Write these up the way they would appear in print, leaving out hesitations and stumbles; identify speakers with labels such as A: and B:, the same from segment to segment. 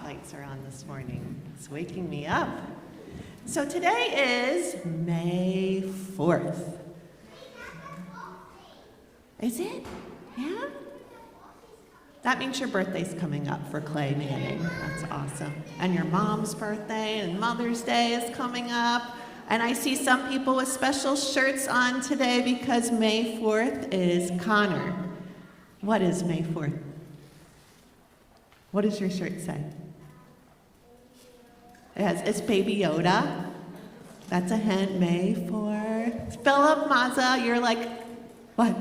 A: spotlights are on this morning. It's waking me up. So today is May 4th. Is it? Yeah? That means your birthday's coming up for Clay Manning. That's awesome. And your mom's birthday and Mother's Day is coming up. And I see some people with special shirts on today because May 4th is Connor. What is May 4th? What does your shirt say? It's Baby Yoda. That's a hint. May 4th. Philip Mazza, you're like, what?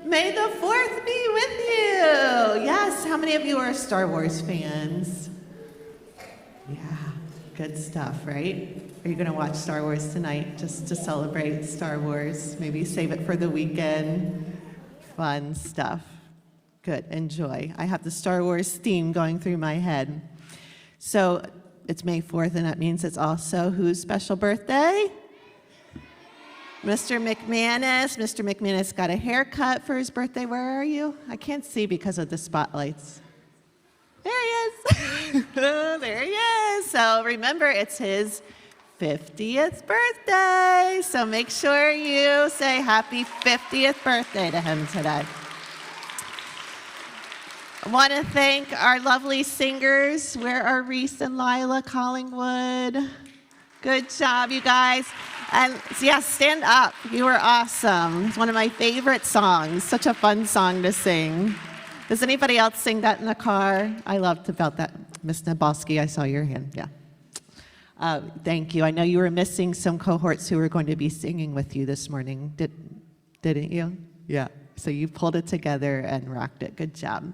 A: May the 4th be with you. Yes, how many of you are Star Wars fans? Yeah, good stuff, right? Are you going to watch Star Wars tonight just to celebrate Star Wars? Maybe save it for the weekend. Fun stuff. Good, enjoy. I have the Star Wars theme going through my head. So it's May 4th, and that means it's also whose special birthday? Mr. McManus. Mr. McManus got a haircut for his birthday. Where are you? I can't see because of the spotlights. There he is. There he is. So remember, it's his 50th birthday. So make sure you say happy 50th birthday to him today. I want to thank our lovely singers. Where are Reese and Lila Collingwood? Good job, you guys. And yeah, stand up. You were awesome. It's one of my favorite songs. Such a fun song to sing. Does anybody else sing that in the car? I loved about that. Miss Naboski, I saw your hand. Yeah. Thank you. I know you were missing some cohorts who were going to be singing with you this morning. Didn't you? Yeah. So you pulled it together and rocked it. Good job.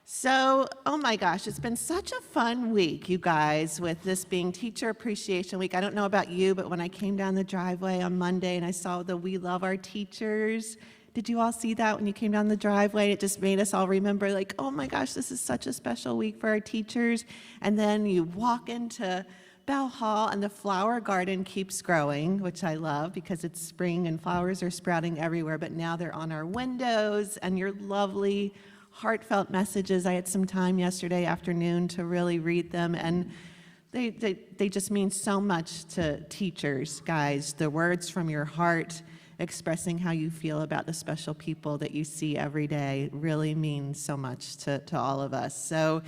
A: So, oh my gosh, it's been such a fun week, you guys, with this being Teacher Appreciation Week. I don't know about you, but when I came down the driveway on Monday and I saw the We Love Our Teachers, did you all see that when you came down the driveway? It just made us all remember, like, oh my gosh, this is such a special week for our teachers. And then you walk into Bell Hall and the flower garden keeps growing, which I love because it's spring and flowers are sprouting everywhere, but now they're on our windows and your lovely heartfelt messages. I had some time yesterday afternoon to really read them, and they just mean so much to teachers, guys. The words from your heart expressing how you feel about the special people that you see every day really mean so much to all of us. So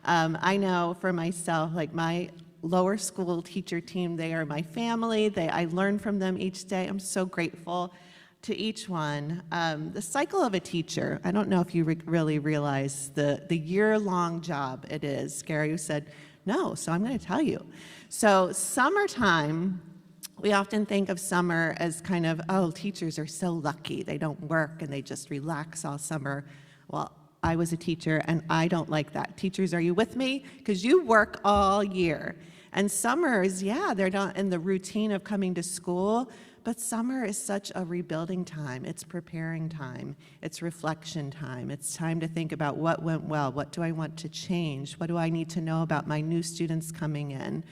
A: I know for myself, like my lower school teacher team, they are my family. I learn from them each day. I'm so grateful to each one. The cycle of a teacher, I don't know if you really realize the year-long job it is. Gary said, no, so I'm going to tell you. So summertime, we often think of summer as kind of, oh, teachers are so lucky. They don't work and they just relax all summer. Well, I was a teacher and I don't like that. Teachers, are you with me? Because you work all year. And summers, yeah, they're not in the routine of coming to school, but summer is such a rebuilding time. It's preparing time. It's reflection time. It's time to think about what went well. What do I want to change? What do I need to know about my new students coming in?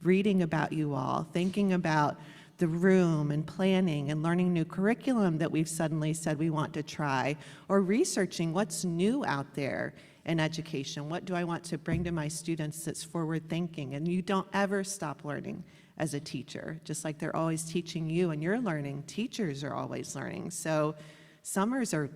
A: Reading about you all, thinking about the room and planning and learning new curriculum that we've suddenly said we want to try, or researching what's new out there in education. What do I want to bring to my students that's forward thinking? And you don't ever stop learning as a teacher, just like they're always teaching you and you're learning, teachers are always learning. So summers are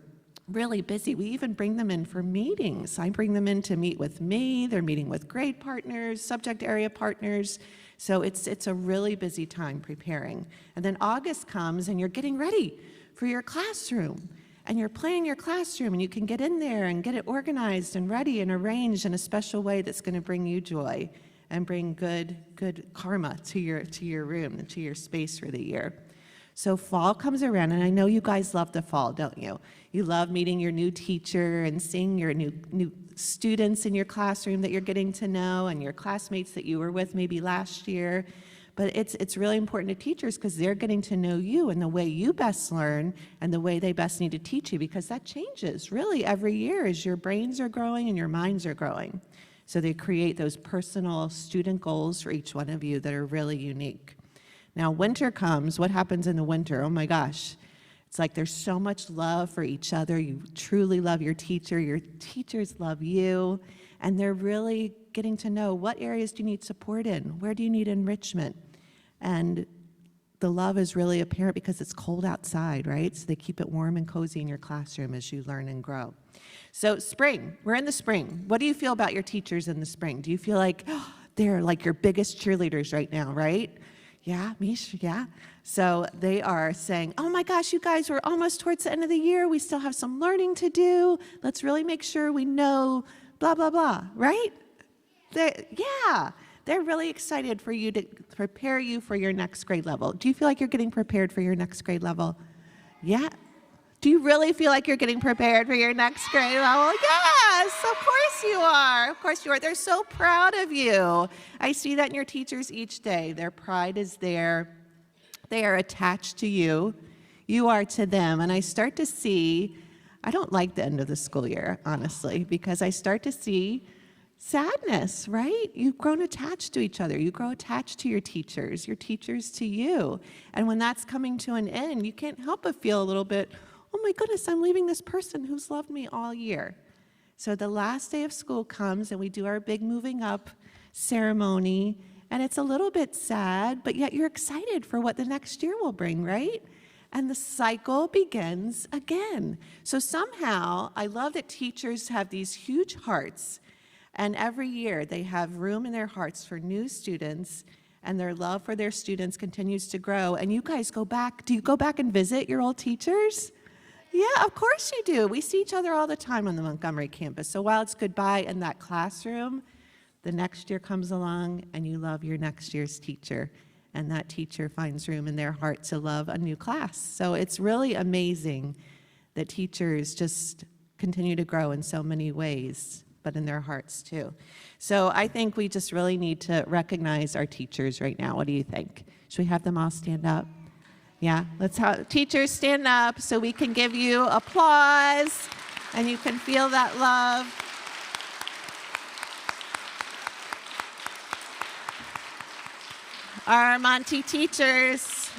A: really busy. We even bring them in for meetings. I bring them in to meet with me. They're meeting with grade partners, subject area partners. So it's a really busy time preparing. And then August comes and you're getting ready for your classroom. And you're planning your classroom and you can get in there and get it organized and ready and arranged in a special way that's going to bring you joy and bring good karma to your room and to your space for the year. So fall comes around, and I know you guys love the fall, don't you? You love meeting your new teacher and seeing your new students in your classroom that you're getting to know and your classmates that you were with maybe last year. But it's really important to teachers because they're getting to know you and the way you best learn and the way they best need to teach you, because that changes really every year as your brains are growing and your minds are growing. So they create those personal student goals for each one of you that are really unique. Now, winter comes. What happens in the winter? Oh my gosh. It's like there's so much love for each other. You truly love your teacher. Your teachers love you. and they're really getting to know what areas do you need support in, where do you need enrichment. And the love is really apparent because it's cold outside, right? So they keep it warm and cozy in your classroom as you learn and grow. So spring, we're in the spring. What do you feel about your teachers in the spring? Do you feel like they're like your biggest cheerleaders right now, right? Yeah, Mish, yeah. So they are saying, oh my gosh, you guys, we're almost towards the end of the year. We still have some learning to do. Let's really make sure we know blah, blah, blah, right? They're really excited for you to prepare you for your next grade level. Do you feel like you're getting prepared for your next grade level? Yeah. Do you really feel like you're getting prepared for your next grade level? Yes, of course you are. Of course you are. They're so proud of you. I see that in your teachers each day. Their pride is there. They are attached to you. You are to them. And I start to see, I don't like the end of the school year, honestly, because I start to see sadness, right? You've grown attached to each other. You grow attached to your teachers to you. And when that's coming to an end, you can't help but feel a little bit, oh my goodness, I'm leaving this person who's loved me all year. So the last day of school comes and we do our big moving up ceremony, and it's a little bit sad, but yet you're excited for what the next year will bring, right? And the cycle begins again. So somehow, I love that teachers have these huge hearts, and every year they have room in their hearts for new students, and their love for their students continues to grow. And you guys go back, do you go back and visit your old teachers? Yeah, of course you do. We see each other all the time on the Montgomery campus. So while it's goodbye in that classroom, the next year comes along and you love your next year's teacher. And that teacher finds room in their heart to love a new class. So it's really amazing that teachers just continue to grow in so many ways, but in their hearts too. So I think we just really need to recognize our teachers right now. What do you think? Should we have them all stand up? Yeah, let's have teachers stand up so we can give you applause and you can feel that love. Our Monty teachers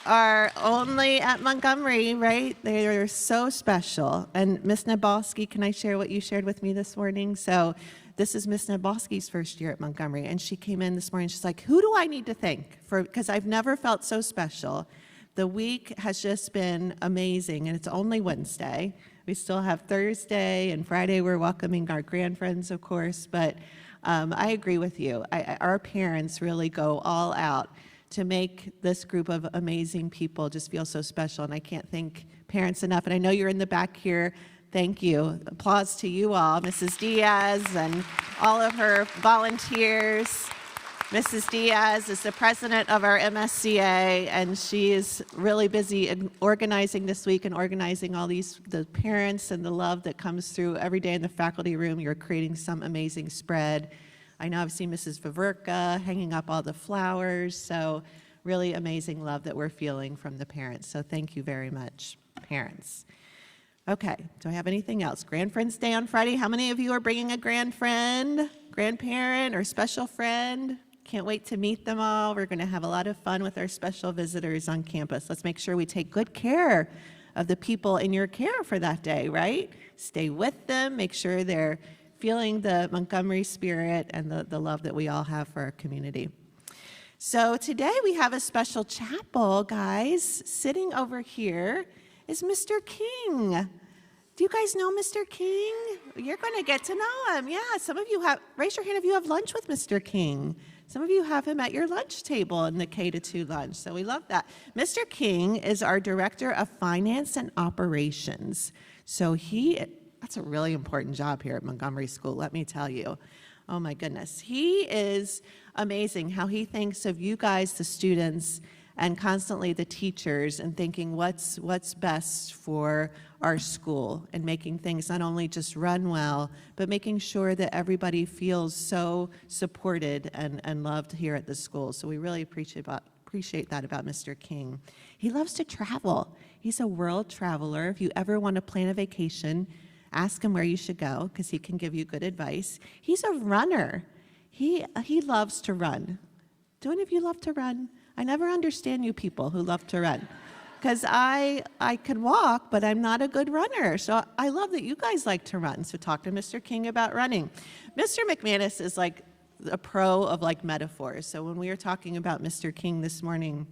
A: are only at Montgomery, right? They are so special. And Miss Nabalski, can I share what you shared with me this morning? So this is Miss Nabalski's first year at Montgomery, and she came in this morning, she's like, who do I need to thank? Because I've never felt so special. The week has just been amazing, and it's only Wednesday. We still have Thursday, and Friday we're welcoming our grandfriends, of course, but I agree with you. Our parents really go all out to make this group of amazing people just feel so special, and I can't thank parents enough. And I know you're in the back here. Thank you. Applause to you all, Mrs. Diaz and all of her volunteers. Mrs. Diaz is the president of our MSCA, and she is really busy in organizing this week and organizing all the parents and the love that comes through every day in the faculty room. You're creating some amazing spread. I know I've seen Mrs. Vaverka hanging up all the flowers, so really amazing love that we're feeling from the parents. So thank you very much, parents. Okay, do I have anything else? Grandfriends Day on Friday. How many of you are bringing a grandfriend, grandparent, or special friend? Can't wait to meet them all. We're going to have a lot of fun with our special visitors on campus. Let's make sure we take good care of the people in your care for that day, right? Stay with them, make sure they're feeling the Montgomery spirit and the love that we all have for our community. So today we have a special chapel, guys. Sitting over here is Mr. King. Do you guys know Mr. King? You're going to get to know him. Yeah, some of you have, raise your hand if you have lunch with Mr. King. Some of you have him at your lunch table in the K-2 lunch, so we love that. Mr. King is our Director of Finance and Operations. So that's a really important job here at Montgomery School, let me tell you. Oh my goodness. He is amazing how he thinks of you guys, the students, and constantly the teachers, and thinking what's best for our school, and making things not only just run well, but making sure that everybody feels so supported and loved here at the school. So we really appreciate that about Mr. King. He loves to travel. He's a world traveler. If you ever want to plan a vacation, ask him where you should go, because he can give you good advice. He's a runner. He loves to run. Do any of you love to run? I never understand you people who love to run. because I can walk, but I'm not a good runner. So I love that you guys like to run. So talk to Mr. King about running. Mr. McManus is like a pro of like metaphors. So when we were talking about Mr. King this morning,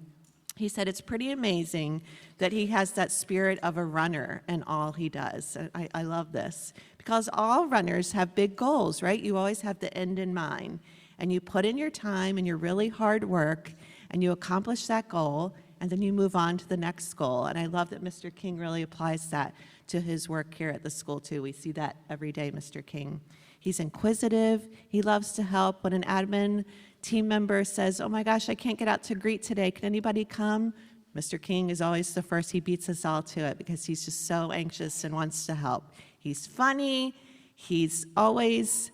A: he said it's pretty amazing that he has that spirit of a runner in all he does. I love this because all runners have big goals, right? You always have the end in mind, and you put in your time and your really hard work, and you accomplish that goal, and then you move on to the next goal. And I love that Mr. King really applies that to his work here at the school too. We see that every day, Mr. King. He's inquisitive. He loves to help. When an admin team member says, oh my gosh, I can't get out to greet today, can anybody come? Mr. King is always the first. He beats us all to it because he's just so anxious and wants to help. He's funny. He's always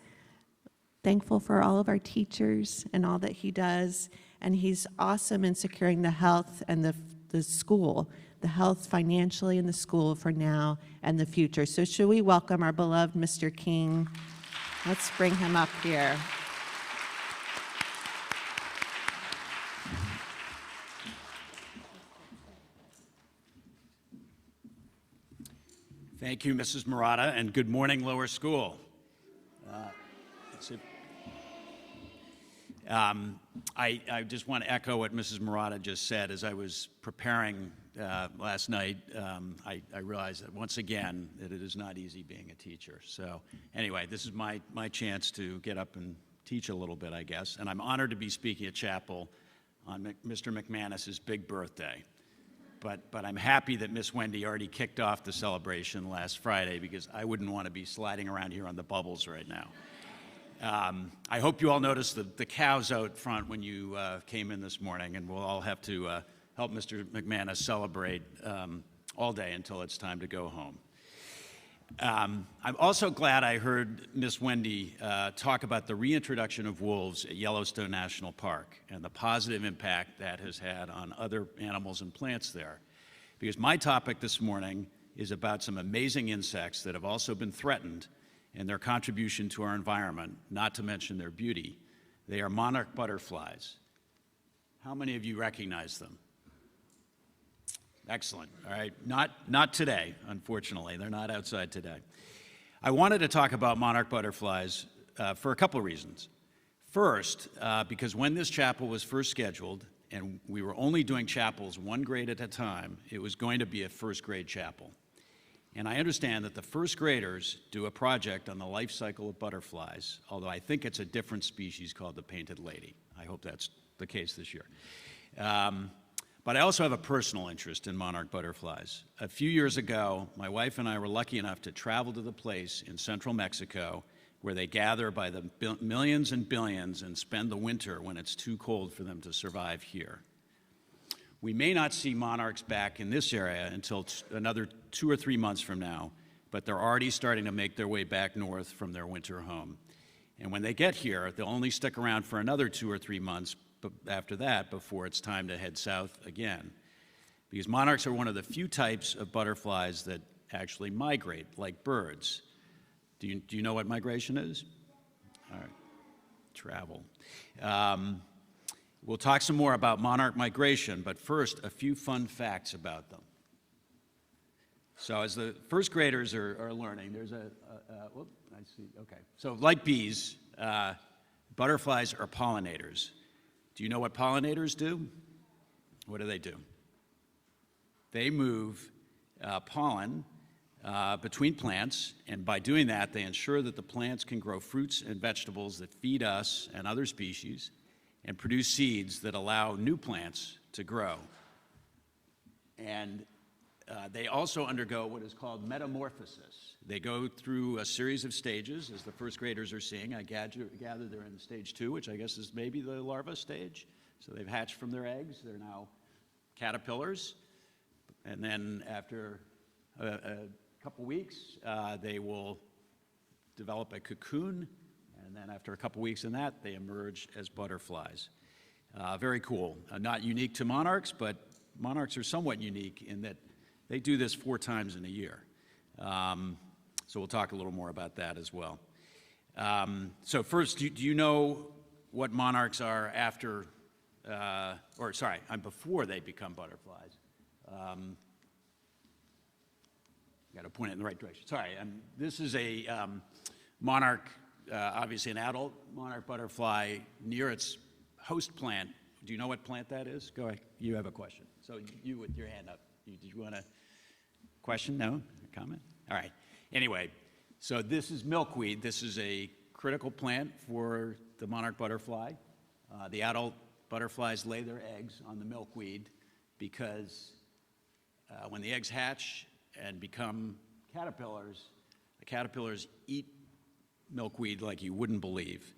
A: thankful for all of our teachers and all that he does. And he's awesome in securing the health and the school, the health financially in the school for now and the future. So should we welcome our beloved Mr. King? Let's bring him up here.
B: Thank you, Mrs. Murata, and good morning, Lower School. I just want to echo what Mrs. Murata just said. As I was preparing last night, I realized that once again that it is not easy being a teacher. So anyway, this is my chance to get up and teach a little bit, I guess. And I'm honored to be speaking at chapel on Mr. McManus's big birthday. But I'm happy that Miss Wendy already kicked off the celebration last Friday because I wouldn't want to be sliding around here on the bubbles right now. I hope you all noticed the cows out front when you came in this morning, and we'll all have to help Mr. McManus celebrate all day until it's time to go home. I'm also glad I heard Miss Wendy talk about the reintroduction of wolves at Yellowstone National Park and the positive impact that has had on other animals and plants there. Because my topic this morning is about some amazing insects that have also been threatened and their contribution to our environment, not to mention their beauty. They are monarch butterflies. How many of you recognize them? Excellent. All right. Not today, unfortunately. They're not outside today. I wanted to talk about monarch butterflies for a couple of reasons. First, because when this chapel was first scheduled, and we were only doing chapels one grade at a time, it was going to be a first grade chapel. And I understand that the first graders do a project on the life cycle of butterflies, although I think it's a different species called the painted lady. I hope that's the case this year. But I also have a personal interest in monarch butterflies. A few years ago, my wife and I were lucky enough to travel to the place in central Mexico where they gather by the millions and billions and spend the winter when it's too cold for them to survive here. We may not see monarchs back in this area until another 2 or 3 months from now, but they're already starting to make their way back north from their winter home. And when they get here, they'll only stick around for another 2 or 3 months after that before it's time to head south again. Because monarchs are one of the few types of butterflies that actually migrate like birds. Do you know what migration is? All right, travel. We'll talk some more about monarch migration, but first, a few fun facts about them. So as the first graders are learning, there's whoop, I see, okay. So like bees, butterflies are pollinators. Do you know what pollinators do? What do? They move pollen between plants, and by doing that, they ensure that the plants can grow fruits and vegetables that feed us and other species, and produce seeds that allow new plants to grow. And they also undergo what is called metamorphosis. They go through a series of stages, as the first graders are seeing. I gather they're in stage 2, which I guess is maybe the larva stage. So they've hatched from their eggs. They're now caterpillars. And then after a couple weeks, they will develop a cocoon. And then after a couple weeks in that, they emerge as butterflies. Very cool. Not unique to monarchs, but monarchs are somewhat unique in that they do this 4 times in a year. So we'll talk a little more about that as well. So first, do you know what monarchs are after, before they become butterflies? Got to point it in the right direction. Sorry, this is a monarch, obviously an adult monarch butterfly near its host plant. Do you know what plant that is? Go ahead. You have a question. So you with your hand up. Did you want a question? No? A comment? All right. Anyway, so this is milkweed. This is a critical plant for the monarch butterfly. The adult butterflies lay their eggs on the milkweed because when the eggs hatch and become caterpillars, the caterpillars eat milkweed like you wouldn't believe.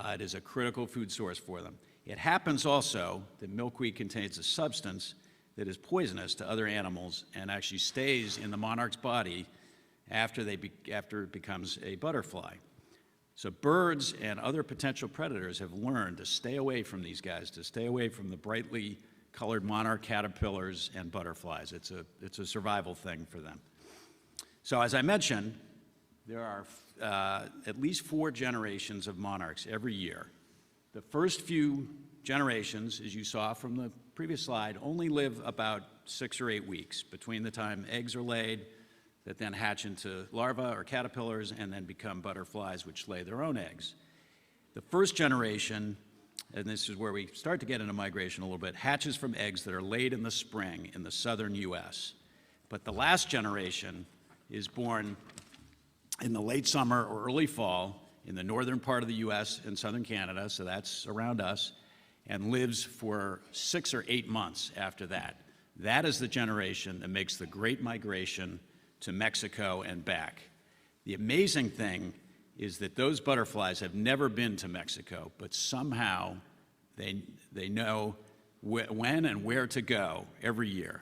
B: It is a critical food source for them. It happens also that milkweed contains a substance that is poisonous to other animals and actually stays in the monarch's body after it becomes a butterfly. So birds and other potential predators have learned to stay away from these guys, to stay away from the brightly colored monarch caterpillars and butterflies. It's a survival thing for them. So as I mentioned, there are at least 4 generations of monarchs every year. The first few generations, as you saw from the previous slide, only live about 6 or 8 weeks between the time eggs are laid that then hatch into larvae or caterpillars and then become butterflies which lay their own eggs. The first generation, and this is where we start to get into migration a little bit, hatches from eggs that are laid in the spring in the southern U.S. But the last generation is born in the late summer or early fall in the northern part of the U.S. and southern Canada, so that's around us, and lives for 6 or 8 months after that. That is the generation that makes the Great Migration to Mexico and back. The amazing thing is that those butterflies have never been to Mexico, but somehow they know when and where to go every year.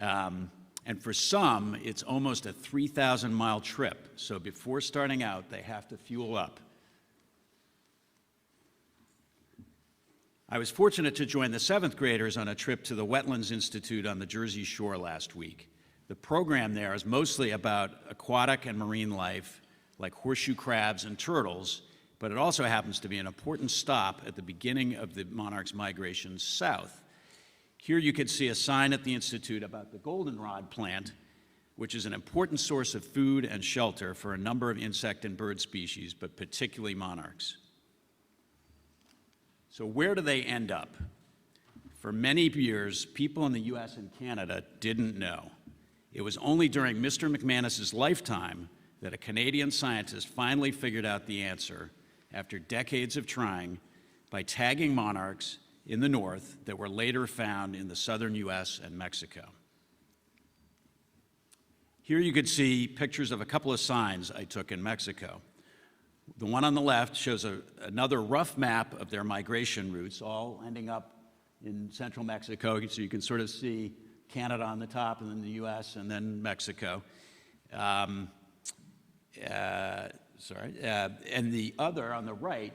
B: And for some, it's almost a 3,000-mile trip. So before starting out, they have to fuel up. I was fortunate to join the 7th graders on a trip to the Wetlands Institute on the Jersey Shore last week. The program there is mostly about aquatic and marine life, like horseshoe crabs and turtles, but it also happens to be an important stop at the beginning of the monarch's migration south. Here you can see a sign at the Institute about the goldenrod plant, which is an important source of food and shelter for a number of insect and bird species, but particularly monarchs. So where do they end up? For many years, people in the US and Canada didn't know. It was only during Mr. McManus's lifetime that a Canadian scientist finally figured out the answer after decades of trying by tagging monarchs in the north that were later found in the southern US and Mexico. Here you could see pictures of a couple of signs I took in Mexico. The one on the left shows another rough map of their migration routes, all ending up in central Mexico, so you can sort of see Canada on the top, and then the US, and then Mexico. And the other on the right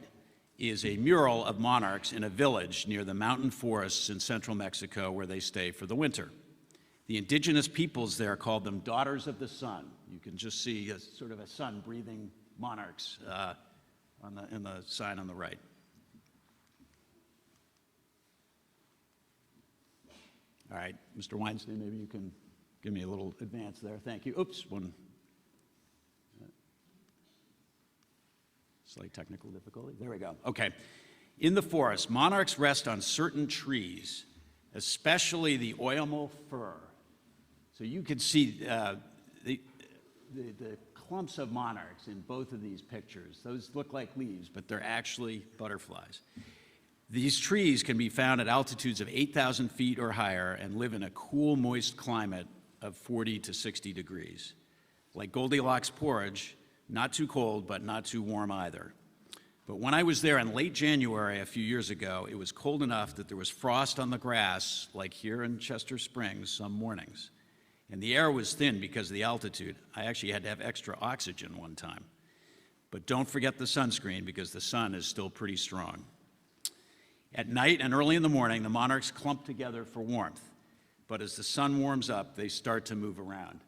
B: is a mural of monarchs in a village near the mountain forests in central Mexico where they stay for the winter. The indigenous peoples there called them daughters of the sun. You can just see a sort of a sun-breathing monarchs in the sign on the right. All right, Mr. Weinstein, maybe you can give me a little advance there. Thank you. Oops, one. Slight technical difficulty. There we go. Okay. In the forest, monarchs rest on certain trees, especially the oyamel fir. So you can see the clumps of monarchs in both of these pictures. Those look like leaves, but they're actually butterflies. These trees can be found at altitudes of 8,000 feet or higher and live in a cool, moist climate of 40 to 60 degrees. Like Goldilocks porridge, not too cold, but not too warm either. But when I was there in late January a few years ago, it was cold enough that there was frost on the grass, like here in Chester Springs some mornings. And the air was thin because of the altitude. I actually had to have extra oxygen one time. But don't forget the sunscreen because the sun is still pretty strong. At night and early in the morning, the monarchs clump together for warmth. But as the sun warms up, they start to move around.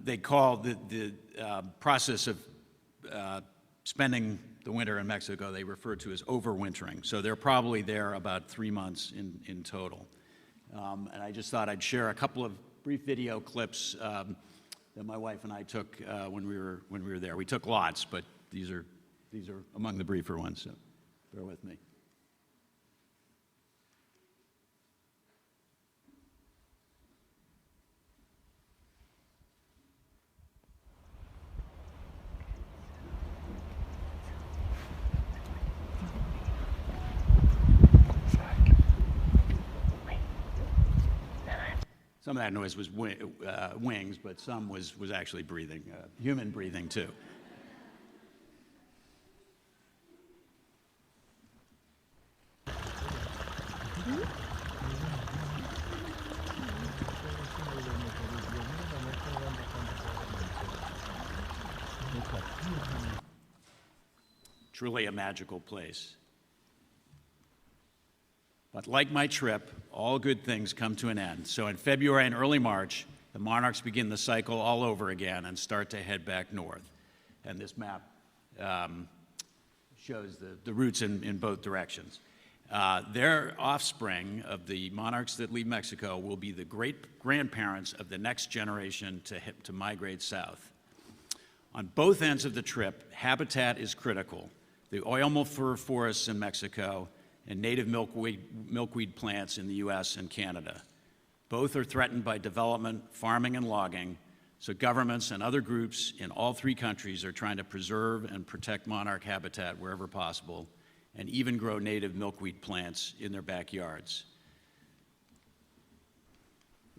B: They call the process of spending the winter in Mexico, they refer to as overwintering. So they're probably there about 3 months in total. And I just thought I'd share a couple of brief video clips that my wife and I took when we were there. We took lots, but these are among the briefer ones, so bear with me. Some of that noise was wings, but some was actually breathing, human breathing too. Truly a magical place. But like my trip, all good things come to an end. So in February and early March, the Monarchs begin the cycle all over again and start to head back north. And this map shows the routes in both directions. Their offspring of the monarchs that leave Mexico will be the great-grandparents of the next generation to migrate south. On both ends of the trip, habitat is critical. The oil fir forests in Mexico and native milkweed plants in the US and Canada. Both are threatened by development, farming, and logging, so governments and other groups in all three countries are trying to preserve and protect monarch habitat wherever possible, and even grow native milkweed plants in their backyards.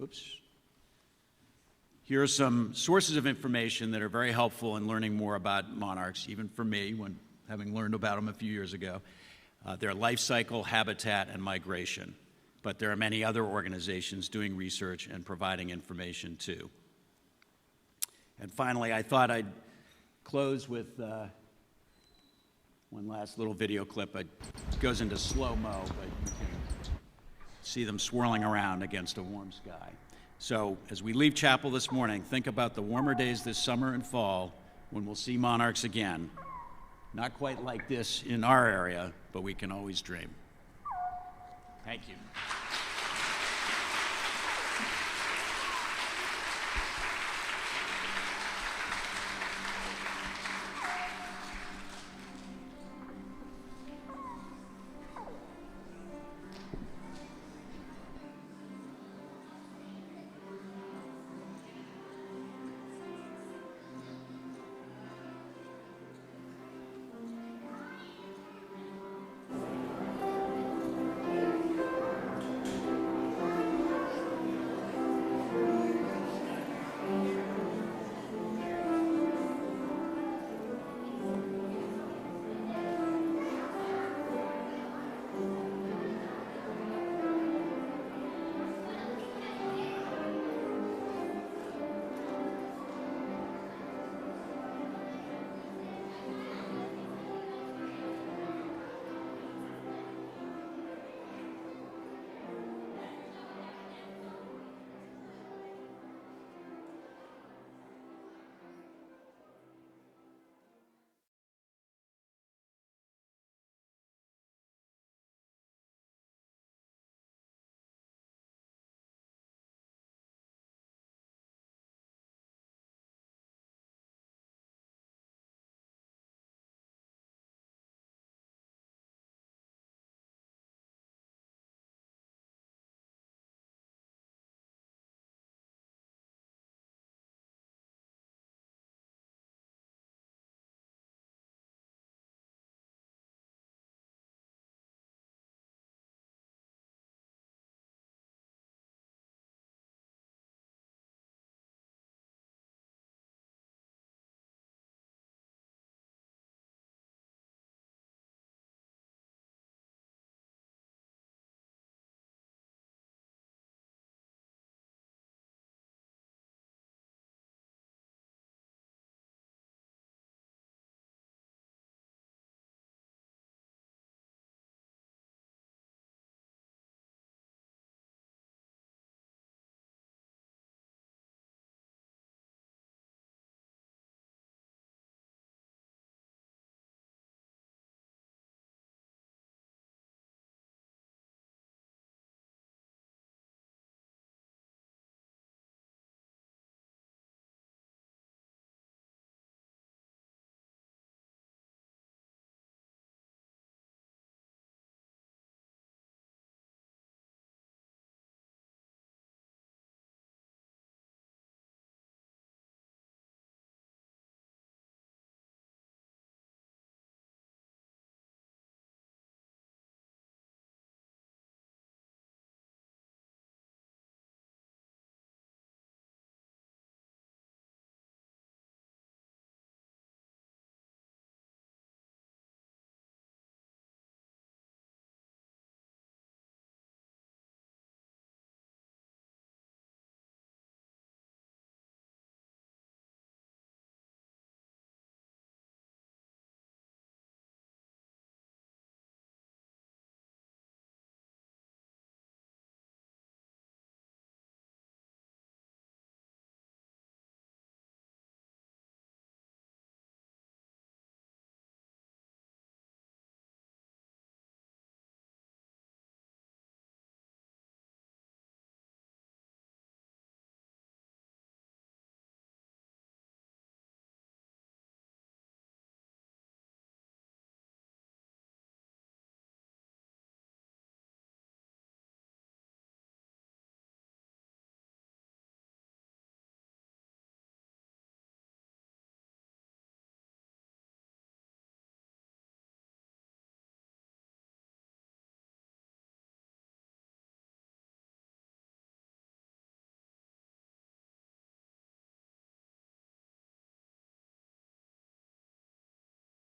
B: Oops. Here are some sources of information that are very helpful in learning more about monarchs, even for me, when having learned about them a few years ago. Their life cycle, habitat, and migration. But there are many other organizations doing research and providing information too. And finally, I thought I'd close with one last little video clip. It goes into slow-mo, but you can see them swirling around against a warm sky. So as we leave chapel this morning, think about the warmer days this summer and fall when we'll see monarchs again. Not quite like this in our area, but we can always dream. Thank you.